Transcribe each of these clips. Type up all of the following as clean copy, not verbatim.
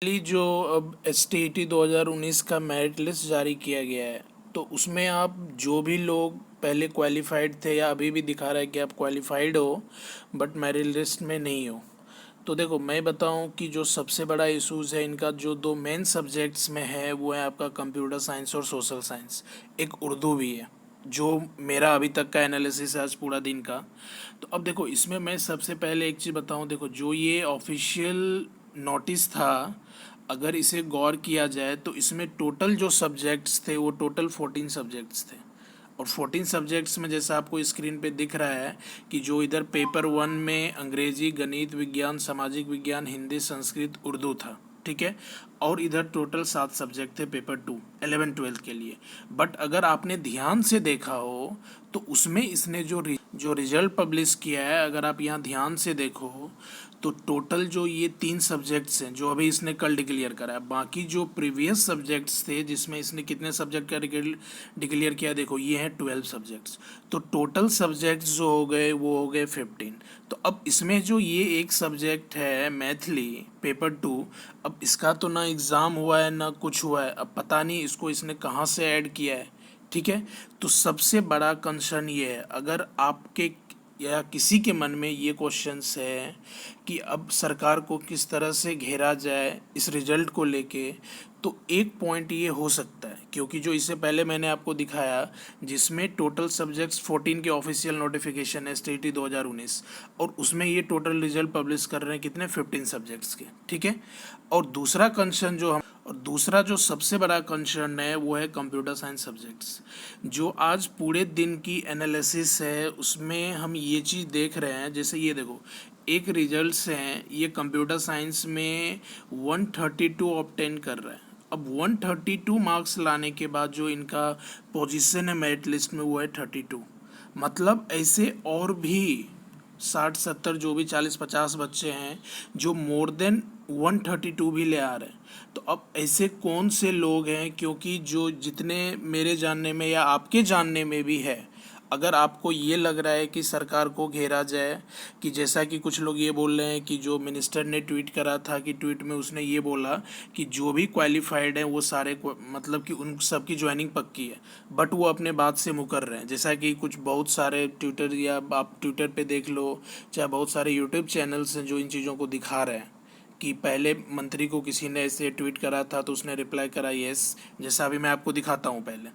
जो अब STET 2019 का मेरिट लिस्ट जारी किया गया है, तो उसमें आप जो भी लोग पहले क्वालिफाइड थे या अभी भी दिखा रहा है कि आप क्वालिफाइड हो बट मेरिट लिस्ट में नहीं हो। तो देखो मैं बताऊं कि जो सबसे बड़ा इशूज़ है इनका, जो दो मेन सब्जेक्ट्स में है वो है आपका कंप्यूटर साइंस और सोशल साइंस। एक उर्दू भी है जो मेरा अभी तक का एनालिसिस है आज पूरा दिन का। तो अब देखो इसमें मैं सबसे पहले एक चीज़ बताऊं, देखो जो ये ऑफिशियल नोटिस था, अगर इसे गौर किया जाए तो इसमें टोटल जो सब्जेक्ट्स थे वो टोटल 14 सब्जेक्ट्स थे। और 14 सब्जेक्ट्स में जैसा आपको स्क्रीन पे दिख रहा है कि जो इधर पेपर 1 में अंग्रेजी, गणित, विज्ञान, सामाजिक विज्ञान, हिंदी, संस्कृत, उर्दू था, ठीक है। और इधर टोटल 7 सब्जेक्ट थे पेपर 2 11 12 के लिए। बट अगर आपने ध्यान से देखा हो तो उसमें इसने जो रिजल्ट पब्लिश किया है, अगर आप यहाँ ध्यान से देखो तो टोटल जो ये 3 सब्जेक्ट्स हैं जो अभी इसने कल डिक्लेयर करा है, बाकी जो प्रीवियस सब्जेक्ट्स थे जिसमें इसने कितने सब्जेक्ट का डिक्लेयर किया, देखो ये हैं 12 सब्जेक्ट्स। तो टोटल सब्जेक्ट्स जो हो गए वो हो गए 15। तो अब इसमें जो ये एक सब्जेक्ट है मैथिली पेपर 2, अब इसका तो ना एग्ज़ाम हुआ है ना कुछ हुआ है, अब पता नहीं इसको इसने कहाँ से ऐड किया है, ठीक है। तो सबसे बड़ा कंसर्न ये है, अगर आपके या किसी के मन में ये क्वेश्चंस है कि अब सरकार को किस तरह से घेरा जाए इस रिजल्ट को लेके, तो एक पॉइंट ये हो सकता है, क्योंकि जो इससे पहले मैंने आपको दिखाया जिसमें टोटल सब्जेक्ट्स 14 के ऑफिशियल नोटिफिकेशन है STET 2019, और उसमें ये टोटल रिजल्ट पब्लिश कर रहे हैं कितने 15 सब्जेक्ट्स के, ठीक है। और दूसरा जो सबसे बड़ा कंसर्न है वो है कंप्यूटर साइंस सब्जेक्ट्स। जो आज पूरे दिन की एनालिसिस है उसमें हम ये चीज़ देख रहे हैं, जैसे ये देखो एक रिजल्ट्स हैं, ये कंप्यूटर साइंस में 132 ऑब्टेन कर रहा है। अब 132 मार्क्स लाने के बाद जो इनका पोजीशन है मेरिट लिस्ट में वो है 32। मतलब ऐसे और भी 60 70 जो भी 40 50 बच्चे हैं जो मोर देन 132 भी ले आ रहे हैं। तो अब ऐसे कौन से लोग हैं, क्योंकि जो जितने मेरे जानने में या आपके जानने में भी है, अगर आपको ये लग रहा है कि सरकार को घेरा जाए, कि जैसा कि कुछ लोग ये बोल रहे हैं कि जो मिनिस्टर ने ट्वीट करा था कि ट्वीट में उसने ये बोला कि जो भी क्वालिफाइड हैं वो सारे मतलब कि उन सब की ज्वाइनिंग पक्की है, बट वो अपने बात से मुकर रहे हैं। जैसा कि कुछ बहुत सारे ट्विटर या आप ट्विटर पे देख लो, चाहे बहुत सारे यूट्यूब चैनल्स हैं जो इन चीज़ों को दिखा रहे हैं कि पहले मंत्री को किसी ने ऐसे ट्वीट करा था तो उसने रिप्लाई करा यस, जैसा अभी मैं आपको दिखाता हूँ पहले,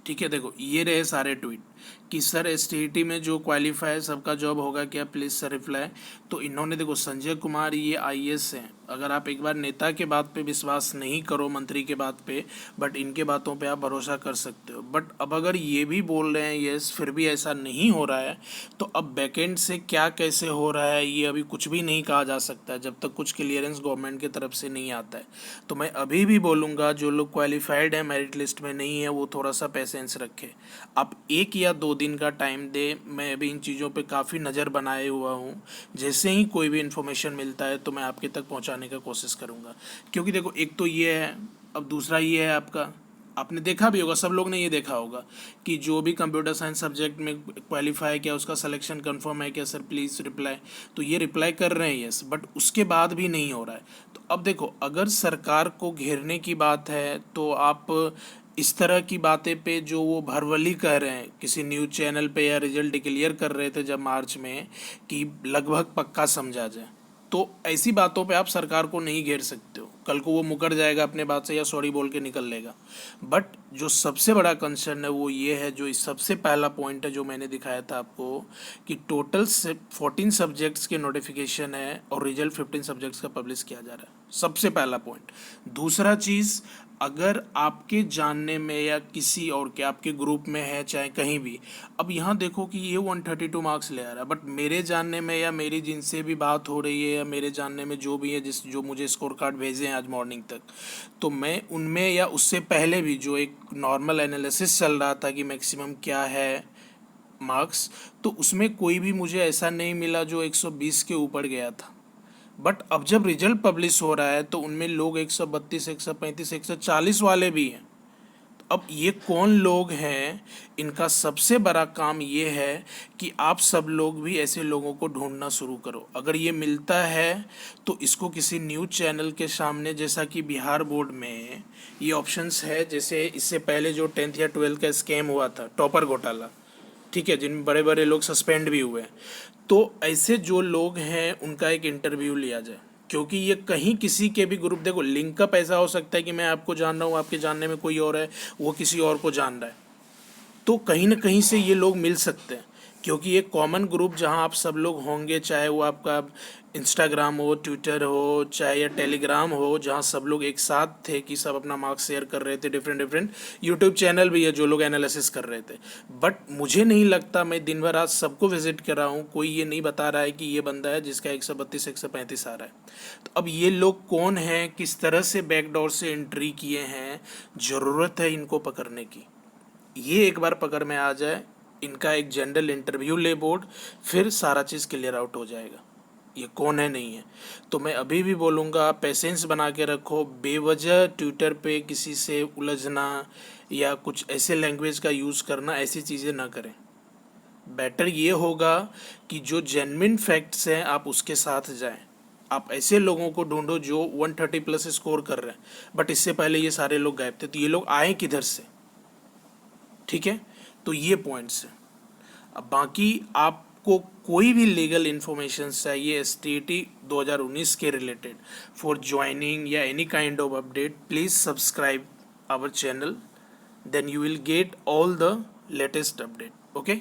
ठीक है। देखो ये रहे सारे ट्वीट कि सर STET में जो क्वालिफाई है सबका जॉब होगा क्या, प्लीज़ सर रिप्लाई। तो इन्होंने देखो संजय कुमार ये IAS हैं, अगर आप एक बार नेता के बात पे विश्वास नहीं करो, मंत्री के बात पे, बट इनके बातों पे आप भरोसा कर सकते हो। बट अब अगर ये भी बोल रहे हैं यस फिर भी ऐसा नहीं हो रहा है, तो अब बैकेंड से क्या कैसे हो रहा है ये अभी कुछ भी नहीं कहा जा सकता जब तक कुछ क्लियरेंस गवर्नमेंट की तरफ से नहीं आता है। तो मैं अभी भी बोलूँगा जो लोग क्वालिफाइड हैं मेरिट लिस्ट में नहीं है वो थोड़ा सा पेशेंस रखे। आप 1 या 2 दिन का टाइम दे, मैं अभी इन चीज़ों पे काफ़ी नज़र बनाए हुआ हूँ। जैसे ही कोई भी इन्फॉर्मेशन मिलता है तो मैं आपके तक पहुँचाने का कोशिश करूँगा। क्योंकि देखो एक तो ये है, अब दूसरा ये है आपका, आपने देखा भी होगा, सब लोग ने ये देखा होगा कि जो भी कंप्यूटर साइंस सब्जेक्ट में क्वालिफाई किया उसका सिलेक्शन कंफर्म है क्या सर प्लीज़ रिप्लाई। तो ये रिप्लाई कर रहे हैं यस, बट उसके बाद भी नहीं हो रहा है। तो अब देखो अगर सरकार को घेरने की बात है तो आप इस तरह की बातें पे जो वो भरवली कह रहे हैं किसी न्यूज़ चैनल पे या रिजल्ट डिक्लेयर कर रहे थे जब मार्च में कि लगभग पक्का समझा जाए, तो ऐसी बातों पे आप सरकार को नहीं घेर सकते हो। कल को वो मुकर जाएगा अपने बात से या सॉरी बोल के निकल लेगा। बट जो सबसे बड़ा कंसर्न है वो ये है, जो इस सबसे पहला पॉइंट है जो मैंने दिखाया था आपको कि टोटल से 14 सब्जेक्ट्स के नोटिफिकेशन है और रिजल्ट 15 सब्जेक्ट्स का पब्लिश किया जा रहा है, सबसे पहला पॉइंट। दूसरा चीज़, अगर आपके जानने में या किसी और के आपके ग्रुप में है चाहे कहीं भी, अब यहाँ देखो कि ये 132 मार्क्स ले आ रहा है, बट मेरे जानने में या मेरी जिनसे भी बात हो रही है या मेरे जानने में जो भी है जो मुझे स्कोर कार्ड भेजे हैं आज मॉर्निंग तक, तो मैं उनमें या उससे पहले भी जो एक नॉर्मल एनालिसिस चल रहा था कि मैक्सिमम क्या है मार्क्स, तो उसमें कोई भी मुझे ऐसा नहीं मिला जो 120 के ऊपर गया था। बट अब जब रिजल्ट पब्लिश हो रहा है तो उनमें लोग 132 135 140 वाले भी हैं। अब ये कौन लोग हैं, इनका सबसे बड़ा काम ये है कि आप सब लोग भी ऐसे लोगों को ढूंढना शुरू करो। अगर ये मिलता है तो इसको किसी न्यूज़ चैनल के सामने, जैसा कि बिहार बोर्ड में ये ऑप्शंस है, जैसे इससे पहले जो 10th या 12th का स्कैम हुआ था, टॉपर घोटाला, ठीक है, जिन बड़े बड़े लोग सस्पेंड भी हुए हैं, तो ऐसे जो लोग हैं उनका एक इंटरव्यू लिया जाए। क्योंकि ये कहीं किसी के भी ग्रुप, देखो लिंकअप ऐसा हो सकता है कि मैं आपको जान रहा हूँ, आपके जानने में कोई और है, वो किसी और को जान रहा है, तो कहीं ना कहीं से ये लोग मिल सकते हैं। क्योंकि एक कॉमन ग्रुप जहाँ आप सब लोग होंगे, चाहे वो आपका इंस्टाग्राम हो, ट्विटर हो, चाहे या टेलीग्राम हो, जहाँ सब लोग एक साथ थे कि सब अपना मार्क्स शेयर कर रहे थे, डिफरेंट डिफरेंट यूट्यूब चैनल भी है जो लोग एनालिसिस कर रहे थे। बट मुझे नहीं लगता, मैं दिन भर आज सबको विजिट कर रहा हूँ, कोई ये नहीं बता रहा है कि ये बंदा है जिसका 132 135 आ रहा है। तो अब ये लोग कौन हैं, किस तरह से बैकडोर से एंट्री किए हैं, ज़रूरत है इनको पकड़ने की। ये एक बार पकड़ में आ जाए, इनका एक जनरल इंटरव्यू ले बोर्ड, फिर सारा चीज़ क्लियर आउट हो जाएगा ये कौन है नहीं है। तो मैं अभी भी बोलूँगा, पेशेंस बना के रखो। बेवजह ट्विटर पे किसी से उलझना या कुछ ऐसे लैंग्वेज का यूज़ करना, ऐसी चीज़ें ना करें। बेटर ये होगा कि जो जेन्युइन फैक्ट्स हैं आप उसके साथ जाएं। आप ऐसे लोगों को ढूंढो जो 130 प्लस स्कोर कर रहे हैं, बट इससे पहले ये सारे लोग गायब थे, तो ये लोग आए किधर से, ठीक है। तो ये पॉइंट्स हैं। अब बाकी आपको कोई भी लीगल इन्फॉर्मेशन चाहिए STT 2019 के रिलेटेड, फॉर ज्वाइनिंग या any kind of update, please subscribe our channel, then you will get all the latest update. Okay.